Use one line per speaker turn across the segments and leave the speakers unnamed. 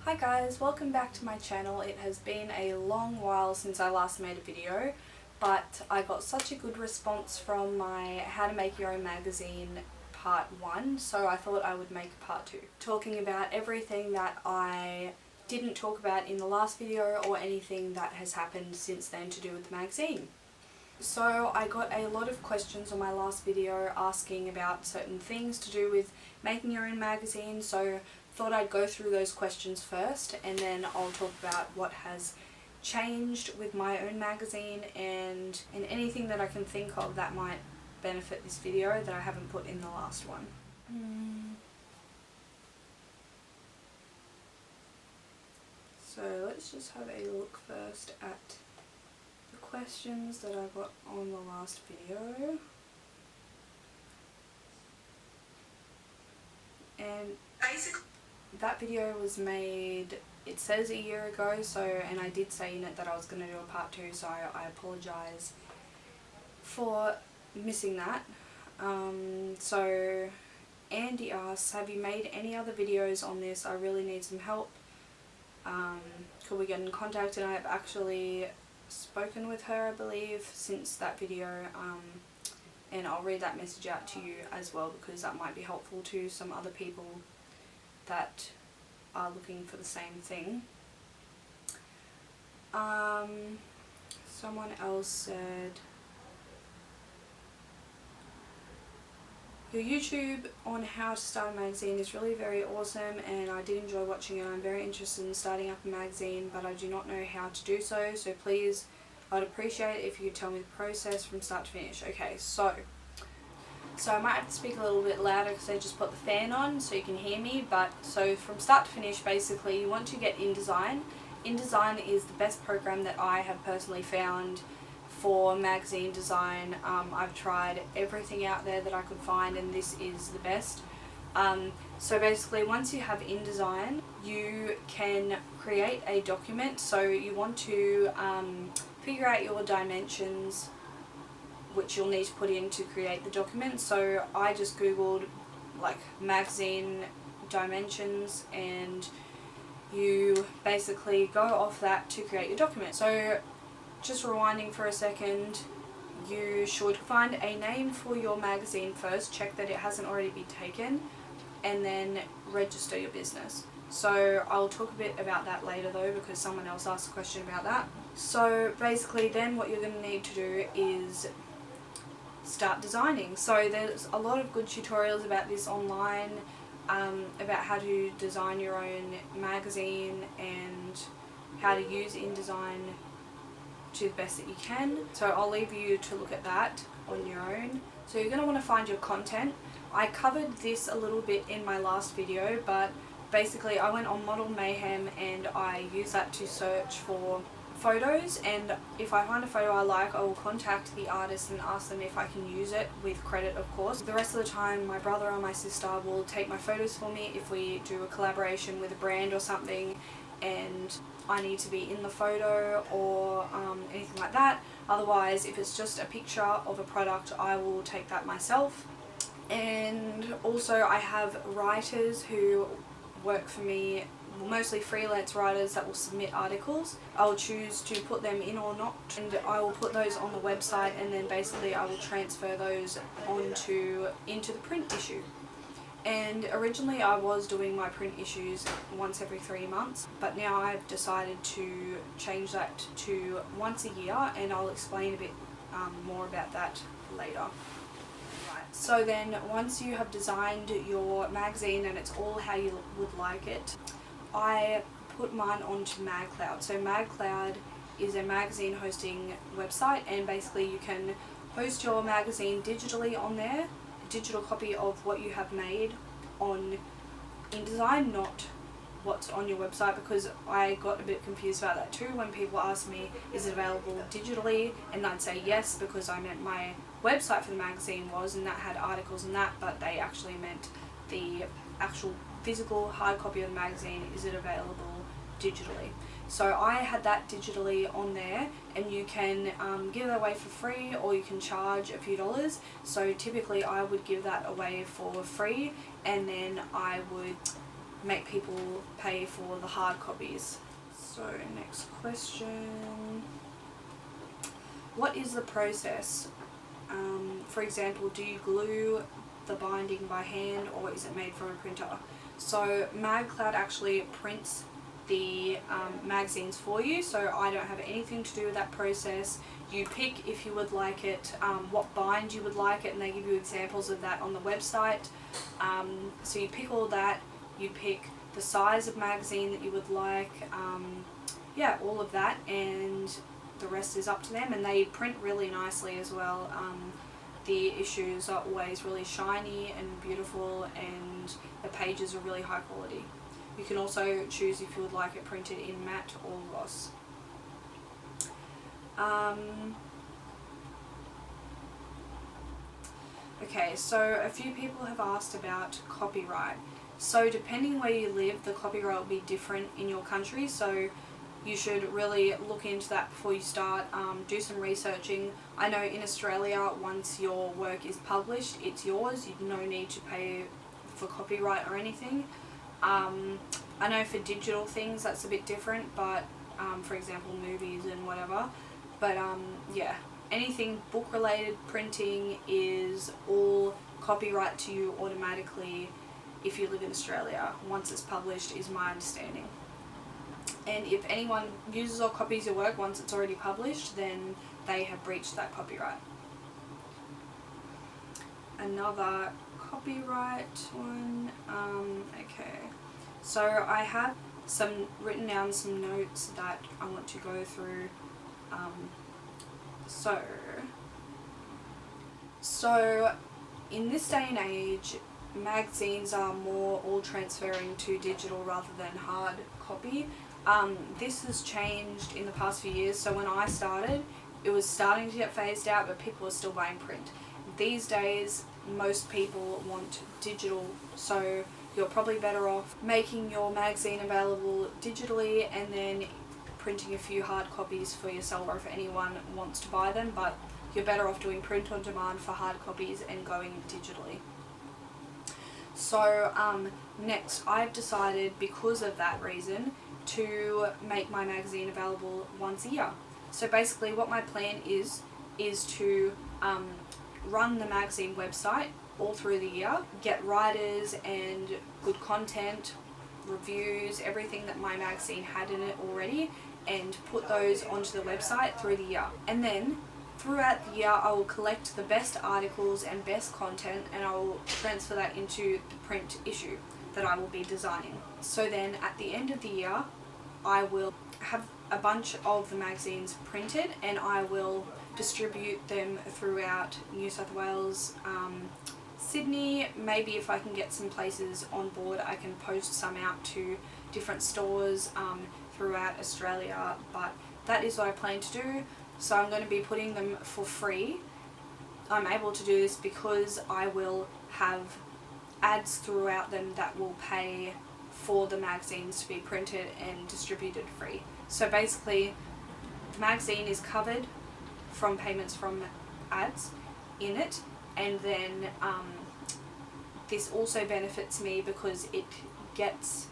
Hi guys, welcome back to my channel. It has been a long while since I last made a video, but I got such a good response from my How to Make Your Own Magazine part 1, so I thought I would make a part 2, talking about everything that I didn't talk about in the last video or anything that has happened since then to do with the magazine. So I got a lot of questions on my last video asking about certain things to do with making your own magazine, so thought I'd go through those questions first and then I'll talk about what has changed with my own magazine and anything that I can think of that might benefit this video that I haven't put in the last one. So let's just have a look first at the questions that I got on the last video. And basically that video was made, it says a year ago, so, and I did say in it that I was going to do a part 2, so I apologise for missing that. So Andy asks, have you made any other videos on this? I really need some help. Could we get in contact? And I've actually spoken with her, I believe, since that video, and I'll read that message out to you as well because that might be helpful to some other people that are looking for the same thing. Someone else said, your YouTube on how to start a magazine is really very awesome and I did enjoy watching it. I'm very interested in starting up a magazine, but I do not know how to do so, so please, I'd appreciate it if you could tell me the process from start to finish. Okay, so I might have to speak a little bit louder because I just put the fan on so you can hear me, but so from start to finish basically you want to get Indesign. Indesign is the best program that I have personally found for magazine design. I've tried everything out there that I could find and this is the best. So basically once you have Indesign you can create a document, so you want to figure out your dimensions which you'll need to put in to create the document. So I just googled like magazine dimensions and you basically go off that to create your document. So just rewinding for a second, you should find a name for your magazine first, check that it hasn't already been taken, and then register your business. So I'll talk a bit about that later though because someone else asked a question about that. So basically then what you're going to need to do is start designing. So there's a lot of good tutorials about this online, about how to design your own magazine and how to use InDesign to the best that you can. So I'll leave you to look at that on your own. So you're going to want to find your content. I covered this a little bit in my last video, but basically I went on Model Mayhem and I used that to search for photos, and if I find a photo I like I will contact the artist and ask them if I can use it, with credit of course. The rest of the time my brother or my sister will take my photos for me if we do a collaboration with a brand or something and I need to be in the photo or anything like that. Otherwise if it's just a picture of a product I will take that myself. And also I have writers who work for me, mostly freelance writers that will submit articles. I'll choose to put them in or not, and I will put those on the website and then basically I will transfer those into the print issue. And originally I was doing my print issues once every 3 months, but now I've decided to change that to once a year, and I'll explain a bit more about that later. So then once you have designed your magazine and it's all how you would like it, I put mine onto MyCloud. So MyCloud is a magazine hosting website, and basically you can host your magazine digitally on there, a digital copy of what you have made on InDesign, not what's on your website, because I got a bit confused about that too when people asked me is it available digitally, and I'd say yes because I meant my website for the magazine was, and that had articles and that, but they actually meant the actual physical hard copy of the magazine, is it available digitally. So I had that digitally on there, and you can give that away for free or you can charge a few dollars. So typically I would give that away for free, and then I would make people pay for the hard copies. So next question. What is the process? For example, do you glue the binding by hand or is it made from a printer? So MyCloud actually prints the magazines for you, so I don't have anything to do with that process. You pick if you would like it, what bind you would like it, and they give you examples of that on the website. So you pick all that, you pick the size of magazine that you would like, yeah, all of that, and the rest is up to them, and they print really nicely as well. The issues are always really shiny and beautiful, and the pages are really high quality. You can also choose if you would like it printed in matte or gloss. Okay, so a few people have asked about copyright. So depending where you live, the copyright will be different in your country, so you should really look into that before you start. Do some researching. I know in Australia, once your work is published, it's yours. You've no need to pay for copyright or anything. I know for digital things that's a bit different, but for example movies and whatever. But yeah, anything book related, printing is all copyright to you automatically if you live in Australia once it's published, is my understanding. And if anyone uses or copies your work once it's already published, then they have breached that copyright. Another copyright one. Okay, so I have written down some notes that I want to go through. So in this day and age, magazines are more all transferring to digital rather than hard copy. This has changed in the past few years. So when I started, it was starting to get phased out, but people were still buying print. These days, most people want digital, so you're probably better off making your magazine available digitally and then printing a few hard copies for yourself or if anyone wants to buy them, but you're better off doing print on demand for hard copies and going digitally. So next, I've decided, because of that reason, to make my magazine available once a year. So basically what my plan is to run the magazine website all through the year, get writers and good content, reviews, everything that my magazine had in it already, and put those onto the website through the year. And then throughout the year I will collect the best articles and best content and I will transfer that into the print issue that I will be designing. So then at the end of the year I will have a bunch of the magazines printed and I will distribute them throughout New South Wales, Sydney. Maybe if I can get some places on board I can post some out to different stores throughout Australia, but that is what I plan to do. So I'm going to be putting them for free. I'm able to do this because I will have ads throughout them that will pay for the magazines to be printed and distributed free. So basically the magazine is covered from payments from ads in it, and then this also benefits me because it gets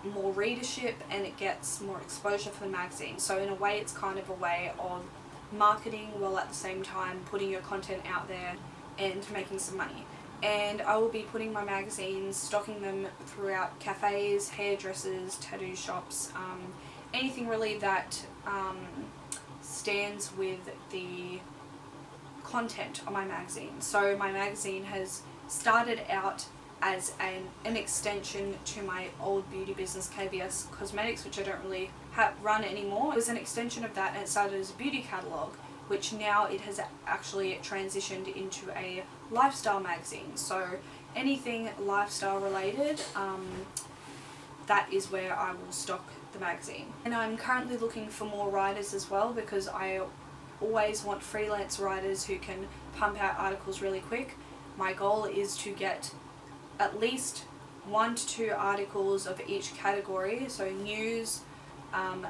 more readership and it gets more exposure for the magazine. So in a way it's kind of a way of marketing while at the same time putting your content out there and making some money. And I will be putting my magazines, stocking them throughout cafes, hairdressers, tattoo shops, anything really that stands with the content of my magazine. So my magazine has started out as an extension to my old beauty business, KBS Cosmetics, which I don't really run anymore. It was an extension of that, and it started as a beauty catalogue, which now it has actually transitioned into a lifestyle magazine. So anything lifestyle related, that is where I will stock the magazine. And I'm currently looking for more writers as well, because I always want freelance writers who can pump out articles really quick. My goal is to get at least 1 to 2 articles of each category, so news,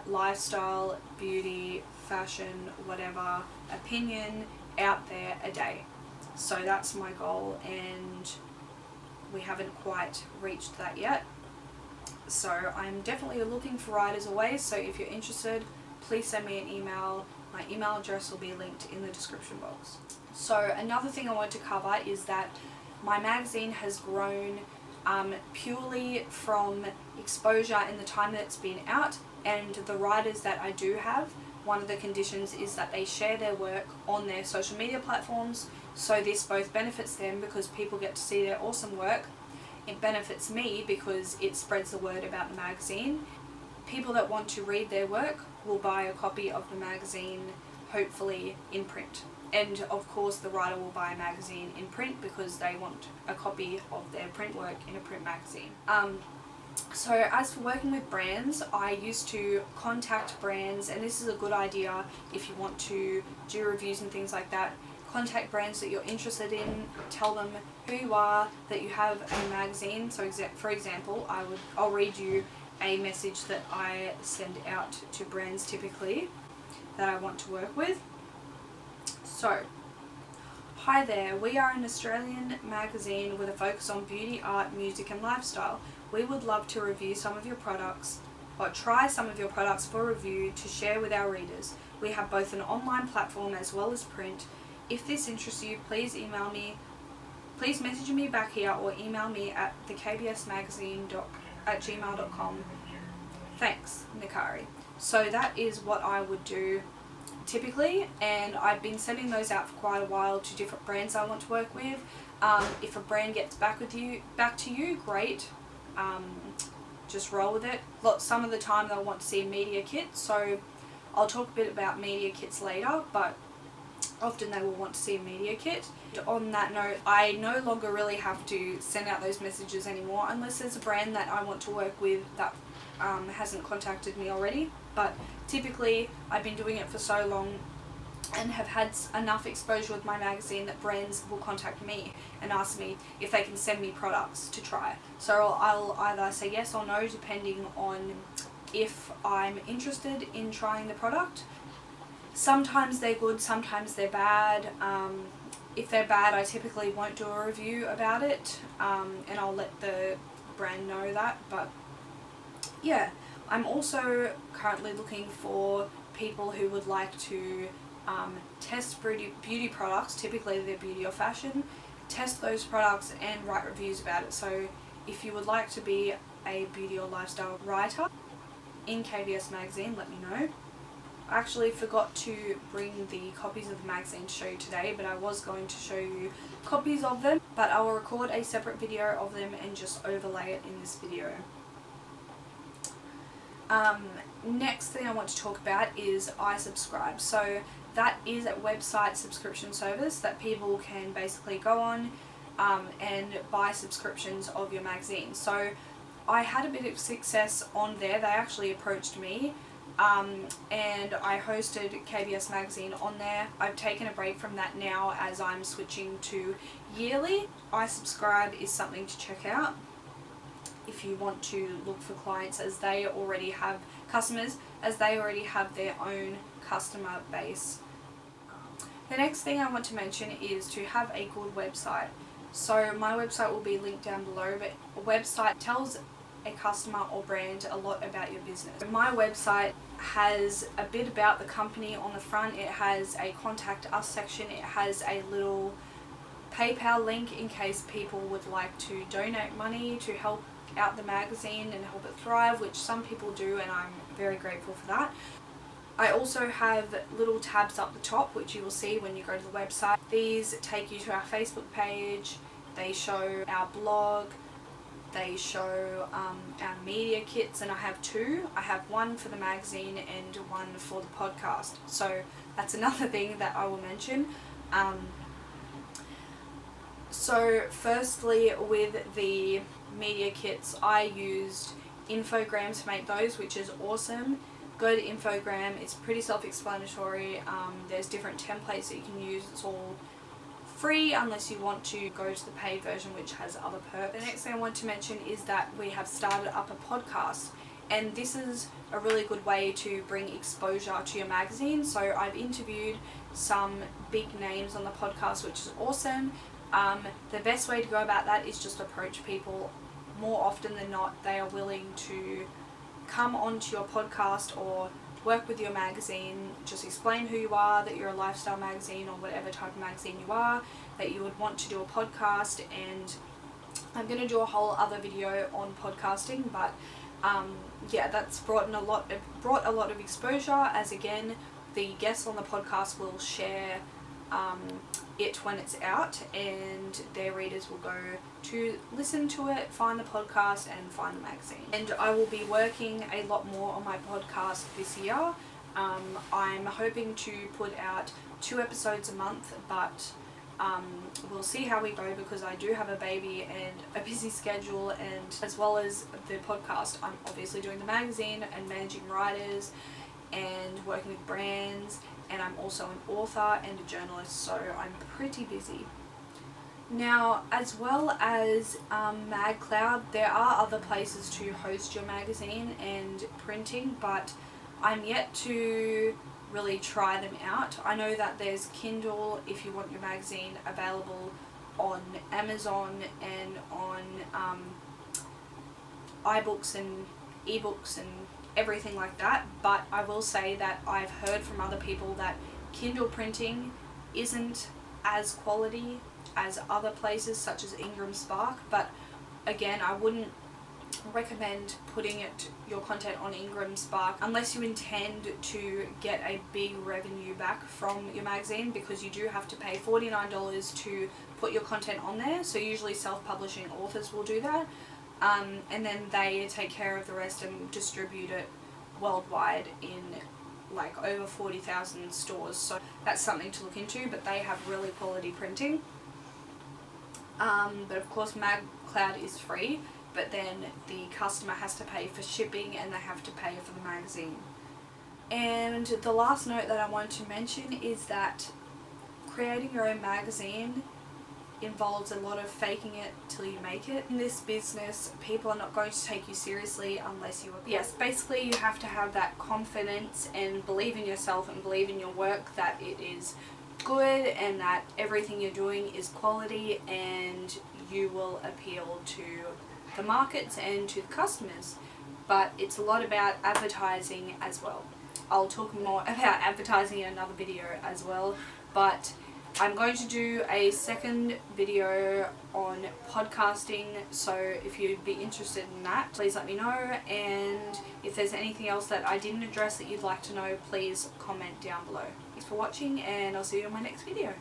lifestyle, beauty, fashion, whatever, opinion, out there a day. So that's my goal, and we haven't quite reached that yet. So I'm definitely looking for writers always, so if you're interested, please send me an email. My email address will be linked in the description box. So another thing I want to cover is that my magazine has grown purely from exposure in the time that it's been out, and the writers that I do have, one of the conditions is that they share their work on their social media platforms. So this both benefits them because people get to see their awesome work. It benefits me because it spreads the word about the magazine. People that want to read their work will buy a copy of the magazine, hopefully in print. And of course the writer will buy a magazine in print because they want a copy of their print work in a print magazine. So as for working with brands, I used to contact brands, and this is a good idea if you want to do reviews and things like that. Contact brands that you're interested in, tell them who you are, that you have a magazine. So for example, I'll read you a message that I send out to brands typically that I want to work with. So, hi there, we are an Australian magazine with a focus on beauty, art, music and lifestyle. We would love to review some of your products, or try some of your products for review to share with our readers. We have both an online platform as well as print. If this interests you, please message me back here or email me at thekbsmagazine@gmail.com. Thanks, Nikari. So that is what I would do typically, and I've been sending those out for quite a while to different brands I want to work with. If a brand gets back to you, great. Just roll with it. Some of the time they'll want to see a media kit, so I'll talk a bit about media kits later, but often they will want to see a media kit. On that note, I no longer really have to send out those messages anymore unless there's a brand that I want to work with that hasn't contacted me already. But typically I've been doing it for so long and have had enough exposure with my magazine that brands will contact me and ask me if they can send me products to try. So I'll either say yes or no depending on if I'm interested in trying the product. Sometimes they're good, sometimes they're bad. If they're bad, I typically won't do a review about it, and I'll let the brand know that. But yeah, I'm also currently looking for people who would like to test beauty products, typically they're beauty or fashion, test those products and write reviews about it. So if you would like to be a beauty or lifestyle writer in KBS magazine, let me know. I actually forgot to bring the copies of the magazine to show you today, but I was going to show you copies of them, but I will record a separate video of them and just overlay it in this video. Next thing I want to talk about is iSubscribe. So that is a website subscription service that people can basically go on and buy subscriptions of your magazine. So I had a bit of success on there. They actually approached me and I hosted KBS magazine on there. I've taken a break from that now as I'm switching to yearly. iSubscribe is something to check out if you want to look for clients, as they already have customers, as they already have their own customer base. The next thing I want to mention is to have a good website. So my website will be linked down below, but a website tells a customer or brand a lot about your business. My website has a bit about the company on the front. It has a contact us section. It has a little PayPal link in case people would like to donate money to help out the magazine and help it thrive, which some people do, and I'm very grateful for that. I also have little tabs up the top which you will see when you go to the website. These take you to our Facebook page, they show our blog, they show our media kits, and I have two. I have one for the magazine and one for the podcast. So that's another thing that I will mention. So firstly, with the media kits, I used Infograms to make those, which is awesome. Go to Infogram, it's pretty self-explanatory. There's different templates that you can use. It's all free unless you want to go to the paid version, which has other perks. The next thing I want to mention is that we have started up a podcast, and this is a really good way to bring exposure to your magazine. So I've interviewed some big names on the podcast, which is awesome. The best way to go about that is just approach people more often than not they are willing to come onto your podcast or work with your magazine, just explain who you are, that you're a lifestyle magazine or whatever type of magazine you are, that you would want to do a podcast. And I'm going to do a whole other video on podcasting, but yeah, that's brought a lot of exposure, as again the guests on the podcast will share it when it's out, and their readers will go to listen to it, find the podcast and find the magazine. And I will be working a lot more on my podcast this year. I'm hoping to put out 2 episodes a month, but we'll see how we go, because I do have a baby and a busy schedule, and as well as the podcast, I'm obviously doing the magazine and managing writers and working with brands, and I'm also an author and a journalist, so I'm pretty busy. Now, as well as MyCloud, there are other places to host your magazine and printing, but I'm yet to really try them out. I know that there's Kindle if you want your magazine available on Amazon and on iBooks and ebooks and everything like that, but I will say that I've heard from other people that Kindle printing isn't as quality as other places such as Ingram Spark. But again, I wouldn't recommend putting your content on Ingram Spark unless you intend to get a big revenue back from your magazine, because you do have to pay $49 to put your content on there. So usually self-publishing authors will do that, and then they take care of the rest and distribute it worldwide in like over 40,000 stores. So that's something to look into, but they have really quality printing. But of course MyCloud is free, but then the customer has to pay for shipping and they have to pay for the magazine. And the last note that I want to mention is that creating your own magazine involves a lot of faking it till you make it. In this business, people are not going to take you seriously unless you are. Yes, basically you have to have that confidence and believe in yourself and believe in your work, that it is good and that everything you're doing is quality, and you will appeal to the markets and to the customers. But it's a lot about advertising as well. I'll talk more about advertising in another video as well, but I'm going to do a second video on podcasting, so if you'd be interested in that, please let me know. And if there's anything else that I didn't address that you'd like to know, please comment down below. Thanks for watching, and I'll see you in my next video.